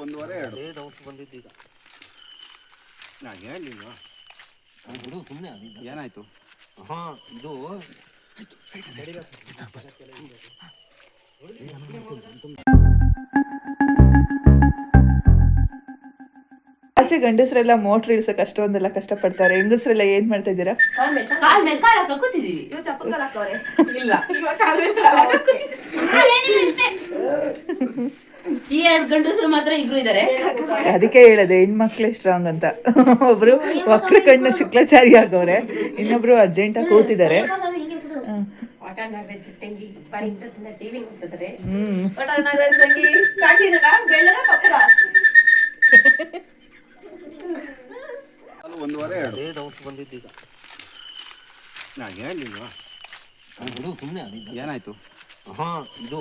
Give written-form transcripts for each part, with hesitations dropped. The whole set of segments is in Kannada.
ಒಂದೂವರೆ ಎರಡು ಅದೇ ಡೌಟ್ ಬಂದಿದ್ದೀಗ. ನಾನು ಹೇಳಿಲ್ವಾ ಬಿಡು ಸುಮ್ಮನೆ ಏನಾಯ್ತು? ಹಾಂ ಇದು ಆಚೆ ಗಂಡಸರೆಲ್ಲ ಮೋಟ್ರ್ ಇಳ್ಸಕ್ ಅಷ್ಟೊಂದೆಲ್ಲ ಕಷ್ಟಪಡ್ತಾರೆ, ಹೆಂಗಸರೆಲ್ಲ ಏನ್ ಮಾಡ್ತಾ ಇದ್ದೀರಾ? ಈ ಎರಡು ಗಂಡಸರು ಮಾತ್ರ ಇಬ್ರು ಇದಾರೆ. ಅದಕ್ಕೆ ಹೇಳದೆ ಹೆಣ್ಮಕ್ಳೇ ಸ್ಟ್ರಾಂಗ್ ಅಂತ. ಒಬ್ರು ವಕ್ರ ಕಣ್ಣ ಶುಕ್ಲಾಚಾರಿ ಆಗವ್ರೆ, ಇನ್ನೊಬ್ರು ಅರ್ಜೆಂಟ್ ಆಗಿ ಕೂತಿದ್ದಾರೆ. ಒಂದೂವರೆ ಎರಡು ಅದೇ ಡೌಟ್ ಬಂದಿದ್ದೀಗ. ನಾನು ಹೇಳಿಲ್ವಾ ಬಿಡು ಸುಮ್ಮನೆ ಏನಾಯ್ತು? ಹಾಂ ಇದು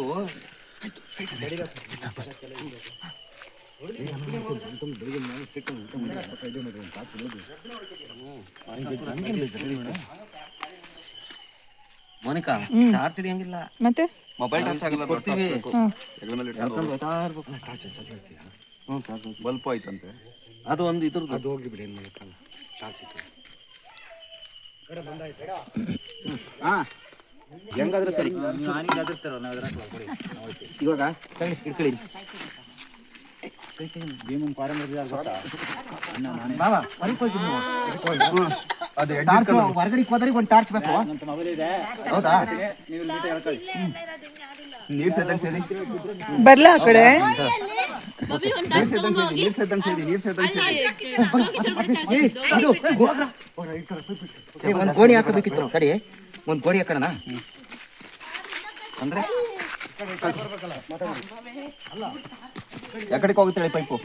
ಮೋನಿಕಾ ಟಾರ್ಚ್ ಹಿಡಿಯಂಗಿಲ್ಲ. ಮತ್ತೆ ಮೊಬೈಲ್ ಟಾರ್ಚ್ ಆಗಲ್ಲ, ಕೊಡ್ತೀವಿ. ಬಲ್ಪ್ ಆಯ್ತಂತೆ. ಅದು ಒಂದು ಇದ್ರದ್ದು ಅದು ಹೋಗ್ಲಿ ಬಿಡಿ, ಏನು ಮಾಡೋಕ್ಕಲ್ಲ. ಟಾರ್ಚ್ ಇತ್ತು ಹಾ ಹೆಂಗಾದ್ರೆ ಸರಿ. ಇವಾಗ ಇಟ್ಕೊಳ್ಳಿ. ಹೊರಗಡೆ ಹೋದ್ರೆ ಒಂದು ಟಾರ್ಚ್ ಬೇಕು. ಹೌದಾ? ನೀರ್ ಸೇದಂಗೆ ಬರ್ಲಾ ಆ ಕಡೆ? ಒಂದು ಗೋಣಿ ಹಾಕಬೇಕಿತ್ತು. ಕಡೆ ಒಂದು ಗೋಣಿ ಹಾಕೋಣ ಅಂದ್ರೆ ಯಾಕಡೆಗೆ ಹೋಗುತ್ತಾಳೆ ಪೈಪು?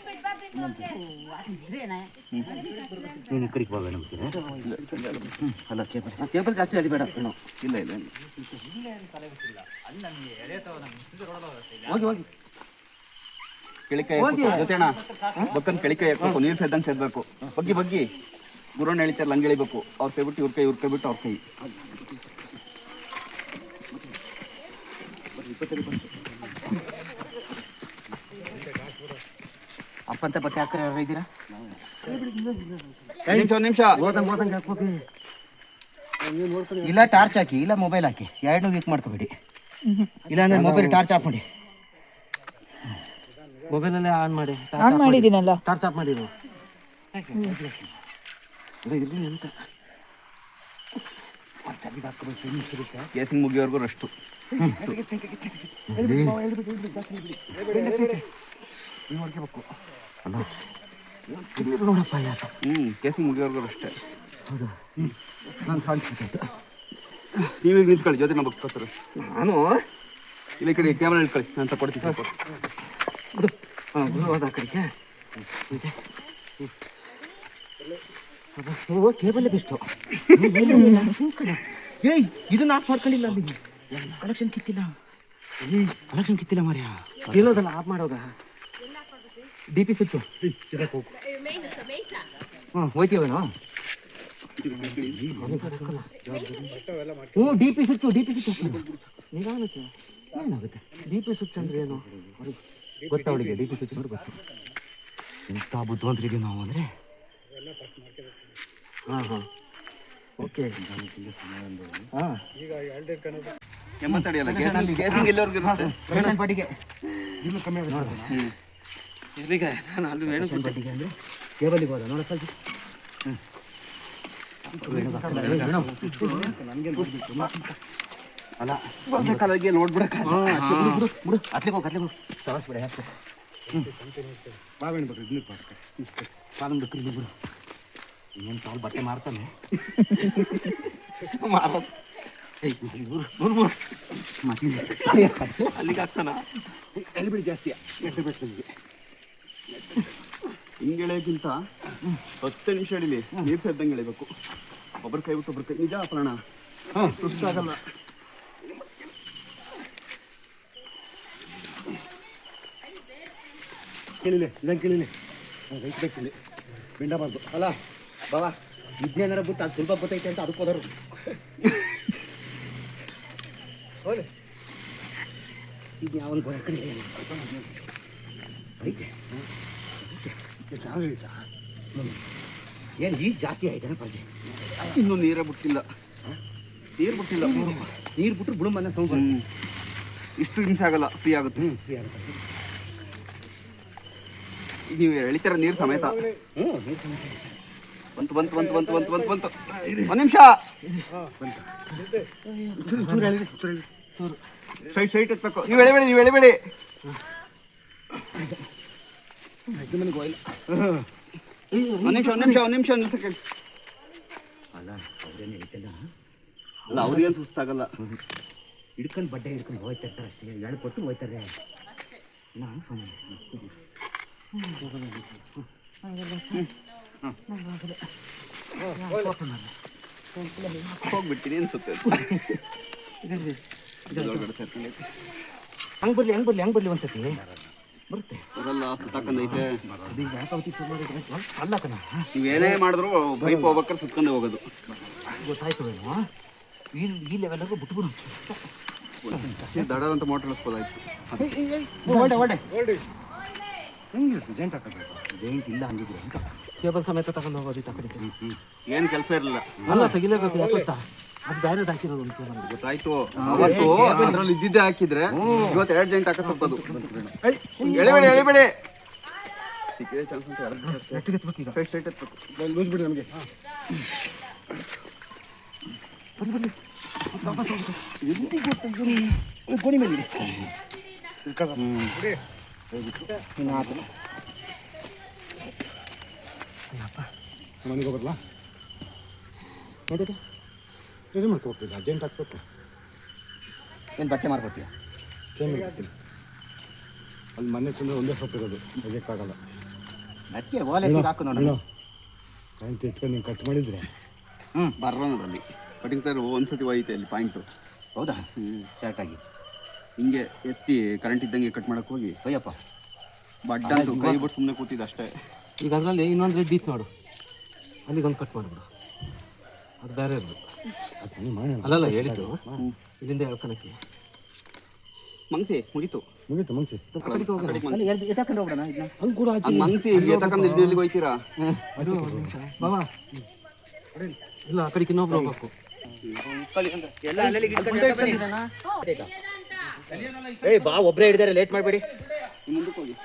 ನೀನು ಕಡೆಗೆ ಹೋಗೋಣ. ಅಲ್ಲ ಕೇಬಲ್ ಜಾಸ್ತಿ ಅಡಿಬೇಡ. ಇಲ್ಲ ಇಲ್ಲ ಹೋಗಿ ಹೋಗಿ ಕೆಳಿಕಾಯಿ ಜೊತೆಣ ಬಕ್ಕನ್ ಕೆಳಿಕಾಯಿ ಹಾಕ್ಬೇಕು, ನೀರು ಸೇದಂಗೆ ಸೇದ್ಬೇಕು. ಬಗ್ಗಿ ಬಗ್ಗಿ ಗುರುವಣ್ಣ ಎಳಿತಾರಲ್ಲ ಹಂಗೆ ಎಳಿಬೇಕು. ಅವ್ರ ಕೈ ಬಿಟ್ಟು ಇವ್ರ ಕೈ ಬಿಟ್ಟು ಅವ್ರ ಕೈ. ಅಪ್ಪಂತ ಬಟ್ಟೆ ಹಾಕ್ರೆ ಯಾರು ಇದ್ದೀರಾ? ನಿಮಿಷ ಇಲ್ಲ ಟಾರ್ಚ್ ಹಾಕಿ, ಇಲ್ಲ ಮೊಬೈಲ್ ಹಾಕಿ, ಎರಡನ್ನೂ ವೀಕ್ ಮಾಡ್ಕೋಬೇಡಿ. ಇಲ್ಲಾಂದ್ರೆ ಮೊಬೈಲ್ ಟಾರ್ಚ್ ಆಫ್ ಮಾಡಿ. ಮೊಬೈಲಲ್ಲೇ ಆನ್ ಮಾಡಿ. ಆನ್ ಮಾಡಿದ್ದೀನಲ್ಲ. ಟಾರ್ಚ್ ಆಫ್ ಮಾಡಿದ್ರು ಅಂತ ಕೇಸಿಂಗ್ ಮುಗಿಯೋರ್ಗು ಅಷ್ಟು. ಕೇಸಿಂಗ್ ಮುಗಿಯೋರ್ಗು ಅಷ್ಟೇ. ನಾನು ಸಾಧಿಸ್ಬೇಕು. ನೀವೀಗ ನಿಂತ್ಕೊಳ್ಳಿ, ಜೊತೆ ನಾವು ಬಗ್ತಾರೆ. ನಾನು ಇಲ್ಲ ಈ ಕಡೆ ಕ್ಯಾಮ್ರಾ ಇಟ್ಕೊಳ್ಳಿ, ನಾನು ತಗೊಡ್ತೀನಿ. ಹಾಂ ಹೋದ ಕಡೆಗೆ ಕೇಬಲ್ ಬೆಸ್ಟು. ಏಯ್ ಇದನ್ನ ಆಫ್ ಮಾಡ್ಕೊಂಡಿಲ್ಲ, ಅಲ್ಲಿ ಕಲೆಕ್ಷನ್ ಕಿತ್ತಿಲ್ಲ. ಕಲೆಕ್ಷನ್ ಕಿತ್ತಿಲ್ಲ ಮಾರ್ಯ. ಇಲ್ಲೋದಲ್ಲ ಆಫ್ ಮಾಡೋದ. D P switch. ಹಾಂ ಹೋಯ್ತೀವೇನೋ. ಹ್ಞೂ ಡಿ ಪಿ ಸ್ವಿಚ್ಚು. ನಿಧಾನಕ್ಕೆ ಏನಾಗುತ್ತೆ? ಡಿ ಪಿ ಸ್ವಿಚ್ ಅಂದ್ರೆ ಏನು ಗೊತ್ತಾ ಅವಳಿಗೆ? ಡಿ ಪಿ ಸ್ವಿಚ್ ನೋಡಿ ಗೊತ್ತು. ಎಂಥ ಬುದ್ಧಿವಂತರಿದ್ದೀವಿ ನಾವು ಅಂದರೆ. ಹಾಂ ಹಾಂ ಓಕೆ. ಹಾಂ ಕೆಮ್ಮತ್ತಡಿಯಲ್ಲ ಕೇಸಿಂಗ್ ಎಲ್ಲರಿಗೂ ಇರುತ್ತೆ. ರೇಷನ್ ಪಾಟಿಗೆ ಇಲ್ಲೂ ಕಮ್ಮಿ ಆಗುತ್ತೆ. ಇಲ್ಲಿಗೆ ನಾನು ಅಲ್ಲಿ ವೇಣು ಪಾಟಿಗೆ ಅಂದರೆ ಕೇಬಲಿಗೆ ಹೋದ ನೋಡ ಕಲ್ಸಿ. ಅಲ್ಲ ಕಾಲಕ್ಕೆ ನೋಡ್ಬಿಡಕ್ಕೆ ಬಿಡು. ಅತ್ಲಿಗೆ ಹೋಗಿ ಸವಸ್ ಬಿಡ. ಯಾಕೆ ಬಾವೇನು ಬೇಕು ಇದನ್ನ ಪಾಠಕ್ಕೆ ಕಾಲಂ ಬೇಕು ಇಲ್ಲಿ ಬಿಡು. ಇನ್ನೇನು ಕಾಲು ಬಟ್ಟೆ ಮಾರ್ತಾನೆ. ಅಲ್ಲಿಗೆ ಹಾಕ್ಸೋಣ. ಎಲ್ಲಿ ಬಿಡಿ ಜಾಸ್ತಿ ಎಟ್ಟು ಬೇಕು ನಿಮಗೆ. ಹಿಂಗೆ ಎಳೆಯೋಕ್ಕಿಂತ 10 ನಿಮಿಷ ಎಳಿಲಿ. ನೀರು ಸೇದ್ದಂಗೆ ಎಳಿಬೇಕು. ಒಬ್ಬರು ಕೈ ಬಿಟ್ಟು ಒಬ್ರು ಕೈ. ನಿಜ ಪ್ರಾಣ ಸುಸ್ತಾಗಲ್ಲ. ಕೇಳಿಲ್ಲ ಇದನ್ನು ಕೇಳಿಲ್ಲ ರೈತ ಬೇಕಿಲ್ಲ ಬಿಂಡಬಾರ್ದು ಅಲ್ಲ ಬಾಬಾ ಇದನ್ನೇನಾರ ಬಿಟ್ಟು ಅದು ಸ್ವಲ್ಪ ಗೊತ್ತೈತೆ ಅಂತ ಅದಕ್ಕೆ ಹೋದರು. ಇದು ಯಾವನ್ ಏನು ಈಗ ಜಾಸ್ತಿ ಆಯ್ತಾನೆ ಪರ್ಜೆ? ಇನ್ನೂ ನೀರೇ ಬಿಟ್ಟಿಲ್ಲ. ನೀರು ಬಿಟ್ಟಿಲ್ಲ. ನೀರು ಬಿಟ್ಟರೆ ಬುಳು ಮನೆ ಸೌಂಡ್ ಇಷ್ಟು ಹಿಂಸೆ ಆಗಲ್ಲ, ಫ್ರೀ ಆಗುತ್ತೆ. ಫ್ರೀ ಆಗುತ್ತೆ. ನೀವು ಎಳಿತೀರ ನೀರು ಸಮೇತ. ಬಂತು ಬಂತು ಬಂತು ಬಂತು ಬಂತು ಬಂತು ಬಂತು. ಒಂದು ನಿಮಿಷ. ಸ್ಟ್ರೈಟ್ ಎತ್ಬೇಕು. ನೀವು ಎಳಿಬೇಡಿ, ನೀವು ಎಳಿಬೇಡಿ. ಒಂದು ನಿಮಿಷ ನಿಲ್ಸಕ್ಕೆ. ಅಲ್ಲ ಅವ್ರೇನು ಹೇಳ್ತಿಲ್ಲ. ಅಲ್ಲ ಅವ್ರಿಗೇನು ಸುಸ್ತಾಗಲ್ಲ. ಹಿಡ್ಕೊಂಡು ಬಡ್ಡೆ ಹಿಡ್ಕೊಂಡು ಹೋಗ್ತಾ ಇರ್ತಾರೆ ಅಷ್ಟೇ. ಎರಡು ಕೊಟ್ಟು ಹೋಗ್ತಾರೆ. ನಾನು ಹೋಗ್ಬಿಡ್ತೀನಿ ಅನ್ಸುತ್ತೆ. ಹಂಗೆ ಬರಲಿ ಒಂದ್ಸತಿ ಬರುತ್ತೆ. ಬರಲ್ಲ, ಸುತ್ತಾಕಂದೈತೆ. ಅಲ್ಲ ಕಣ, ನೀವೇನೇ ಮಾಡಿದ್ರು ಬೈಕ್ ಹೋಗ್ಬೇಕಾದ್ರೆ ಸುತ್ಕೊಂಡೆ ಹೋಗೋದು. ಗೊತ್ತಾಯ್ತು ಏನು? ಈ ಲೆವೆಲ್ಗೂ ಬಿಟ್ಬಿಡು. ದಡದಂತ ಮೋಟ್ರ್ ಇಳಿಸ್ಬೋದಾಯ್ತು. ಹೆಂಗೆ ಜೆಂಟ್ ಹಾಕಬೇಕು? ಜೆಂಟ್ ಇಲ್ಲ ಹಂಗಿದ್ರೆ ಅಂತ ಕೇಬಲ್ ಸಮೇತ ತಗೊಂಡು ಹೋಗೋದಿತ್ತು ಆ ಕಡೆಗೆ. ಏನು ಕೆಲಸ ಇರಲಿಲ್ಲ. ಅಲ್ಲ ತೆಗಿಲೇಬೇಕು. ಯಾಕೊತ್ತಾ? ಅದು ಬೇರೆ ಹಾಕಿರೋದು ಒಂದು ಕೇಬಲ್. ಗೊತ್ತಾಯ್ತು. ಅವತ್ತು ಅದ್ರಲ್ಲಿ ಇದ್ದಿದ್ದೆ ಹಾಕಿದ್ರೆ ಇವತ್ತು 2 ಜೆಂಟ್ ಹಾಕೋದು. ಎಳಿಬೇಡಿ ಎಳಿಬೇಡಿ. ಸಿಕ್ಕಿದೆ ಚಾನ್ಸ್ ಅಂತ ನೆಟ್ಟಿಗೆ ಎತ್ಬೇಕು ಈಗ. ಸ್ಟ್ರೈಟ್ ಎತ್ಬೇಕು. ಲೂಸ್ಬಿಡಿ ನಮಗೆ. ಬನ್ನಿ ವಾಪಸ್ ಗೋಣಿ ಮೇಲೆ ಮನೆಗೆ ಹೋಗ್ಬರಲ್ಲ? ರೆಡಿ ಮಾಡ್ಕೊಡ್ತಿದ್ದ ಅರ್ಜೆಂಟ್ ಹಾಕ್ಬೇಕು. ಏನು ಬಟ್ಟೆ ಮಾರ್ಕೋತೀಯ? ಚೇಂಜ್ ಮಾಡ್ಕೊತೀನಿ. ಅಲ್ಲಿ ಮನೆ ತಿಂದರೆ ಒಂದೇ ಸೊಪ್ಪು ಇರೋದು, ತೆಗಿಯೋಕ್ಕಾಗಲ್ಲ. ಅದಕ್ಕೆ ಓಲೆ ಹಾಕು ನೋಡೋಣ. ಪಾಯಿಂಟ್ ಇಟ್ಕೊಂಡು ನೀವು ಕಟ್ ಮಾಡಿದ್ರೆ ಬರೋದ್ರಲ್ಲಿ ಕಟಿಂಗ್ ಪ್ಲೇಯರ್ ಒಂದ್ಸತಿ ಹೋಯ್ತೆ ಅಲ್ಲಿ ಪಾಯಿಂಟು. ಹೌದಾ? ಶಾರ್ಟಾಗಿ ಹಿಂಗೆ ಎತ್ತಿ ಕರೆಂಟ್ ಇದ್ದಂಗೆ ಕಟ್ ಮಾಡಕ್ಕೆ ಹೋಗಿ ಅಯ್ಯಪ್ಪ ಬಡ್ಡ ಅಂತ ಕೈ ಬಿಟ್ಟು ಸುಮ್ಮನೆ ಕೂತಿದ್ದು ಅಷ್ಟೇ. ಈಗ ಅದರಲ್ಲಿ ಇನ್ನೊಂದು ರೆಡ್ ಇತ್ತು ನೋಡು, ಅಲ್ಲಿಗೊಂದು ಕಟ್ ಮಾಡಿಬಿಡು. ಅದು ಬೇರೆ ಇರೋದು. ಅಲ್ಲಲ್ಲ ಹೇಳಿದ್ದು ಇಲ್ಲಿಂದ ಹೇಳ್ಕೊಳಕ್ಕೆ. ಮಂಗ್ಸಿ ಮುಗೀತು ಮಂಗ್ಸಿ ಎತ್ತಕೊಂಡು ಹೋಗ್ಬಿಡೋಣ. ಮಂಗ್ಸಿ ಎತ್ತಕೊಂಡು ಇಲ್ಲಿಗೆ ಹೋಯ್ತೀರಾ? ಬಾಬಾ ಇಲ್ಲ, ಆ ಕಡೆಗೆ ಇನ್ನೊಬ್ರು ಹೋಗ್ಬೇಕು. ಏಯ್ ಬಾ, ಒಬ್ಬರೇ ಹಿಡಿದಾರೆ, ಲೇಟ್ ಮಾಡಬೇಡಿ. ಮುಂದಕ್ಕೆ ಹೋಗಿ.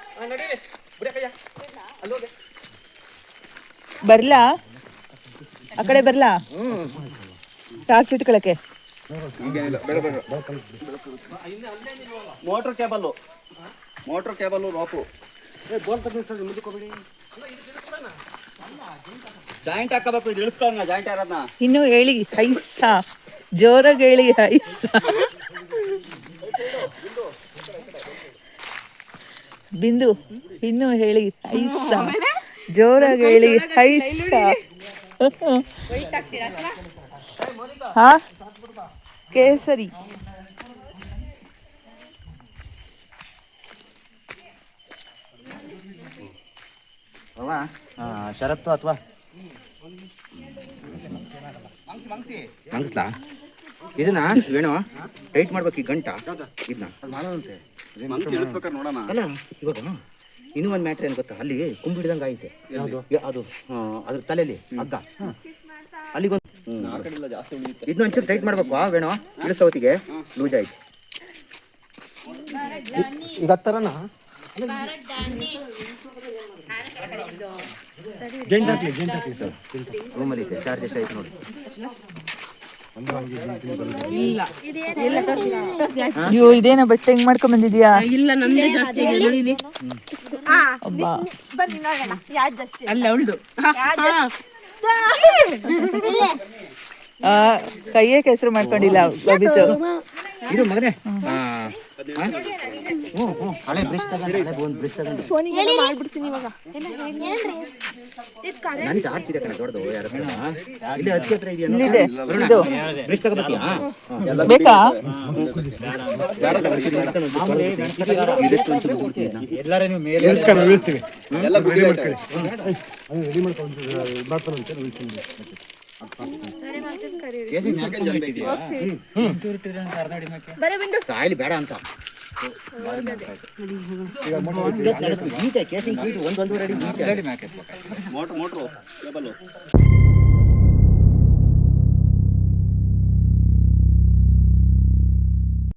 ಬರ್ಲಾ? ಆ ಕಡೆ ಬರ್ಲಾ? ಟಾರ್ಚ್ ಇಟ್ಕೊಳಕ್ಕೆ. ಮೋಟ್ರ್ ಕೇಬಲ್ಲು ರೋಪು ಜಾಯಿಂಟ್ ಹಾಕಬೇಕು. ಇದು ಇಳಿಸ್ಕೊಳ್ಳೋಣ ಜಾಯಿಂಟ್ ಯಾರನ್ನ. ಇನ್ನು ಹೇಳಿ ಹೈಸ, ಜೋರಾಗಿ ಹೇಳಿ ಹೈಸ. ಬಿಂದು ಇನ್ನು ಹೇಳಿ ಹೈಸ, ಜೋರಾಗಿ ಹೇಳಿ ಹೈಸ. ಹಾ ಕೇಸರಿ. ಶರತ್ತು ಅಥವಾ ಮಂಗಿಸ್ಲಾ ಇದನ್ನ ವೇಣು ಟೈಟ್ ಮಾಡ್ಬೇಕು ಈ ಗಂಟ ಇದನ್ನ ನೋಡೋಣ. ಅಲ್ಲ ಇವಾಗ ಇನ್ನೂ ಒಂದು ಮ್ಯಾಟ್ರ್ ಏನು ಗೊತ್ತಾ, ಅಲ್ಲಿ ಕುಂಬಿ ಹಿಡ್ದಂಗೆ ಐತೆ ಅದು ಅದ್ರ ತಲೆಯಲ್ಲಿ ಹಗ್ಗ, ಅಲ್ಲಿಗೊಂದು ಇದನ್ನ ಒಂಚೂರು ಟೈಟ್ ಮಾಡ್ಬೇಕು ವೇಣು. ಇಳಿಸೋತಿಗೆ ಲೂಸ್ ಆಯ್ತು ಈಗ ಹತ್ತರನ ರೂಮಲ್ಲಿ ಐತೆ. ಚಾರ್ಜ್ ಎಷ್ಟಾಯ್ತು ನೋಡಿ. ಅಯ್ಯೋ ಇದೇನ ಬಟ್ಟೆ ಹೆಂಗ್ ಮಾಡ್ಕೊಂಡ್ ಬಂದಿದ್ಯಾ? ಇಲ್ಲ ನಂದೇ ಜಾಸ್ತಿ ಇದೆ ನೋಡಿ ಇಲ್ಲಿ. ಅಬ್ಬಾ ಬನ್ನಿ ನೋಡೋಣ ಯಾವ್ದು ಜಾಸ್ತಿ ಅಲ್ಲ ಅವಳ್ದು ಕೈಯೇ ಕೆಸರು ಮಾಡ್ಕೊಂಡಿಲ್ಲ ಬಬಿತು. ಇದು ಮಗನೇ ಹಳೆ ಬ್ರಷ್ ತಗೊಂಡು ಒಂದು ಬ್ರಷ್ ತಗೊಂಡು ಫೋನಿಗೆ ಮಾಡ್ಬಿಡ್ತೀನಿ ಇವಾಗ. ನನ್ ಟಾರ್ಚ್ ಇದೆ ಕಣ ದೊಡ್ಡದು. ಯಾರ ಇಲ್ಲಿ ಹಚ್ಚಿ ಹತ್ರ ಇದೆಯಾ? ಇಲ್ಲಿದೆ ಇದು. ಬ್ರಷ್ ತಗೋಬತ್ತೀಯಾ? ಬೇಕಾ? ಬರೀ ಬಿಂದು ಸಾಯಿಲಿ ಬೇಡ ಅಂತ ಗೀತೆ ಕೇಸಿಂಗ್ ಗೀಟು ಒಂದೊಂದು ರೆಡಿ ಗೀತೆ ಮೋಟ್ರು ಕೇಬಲ್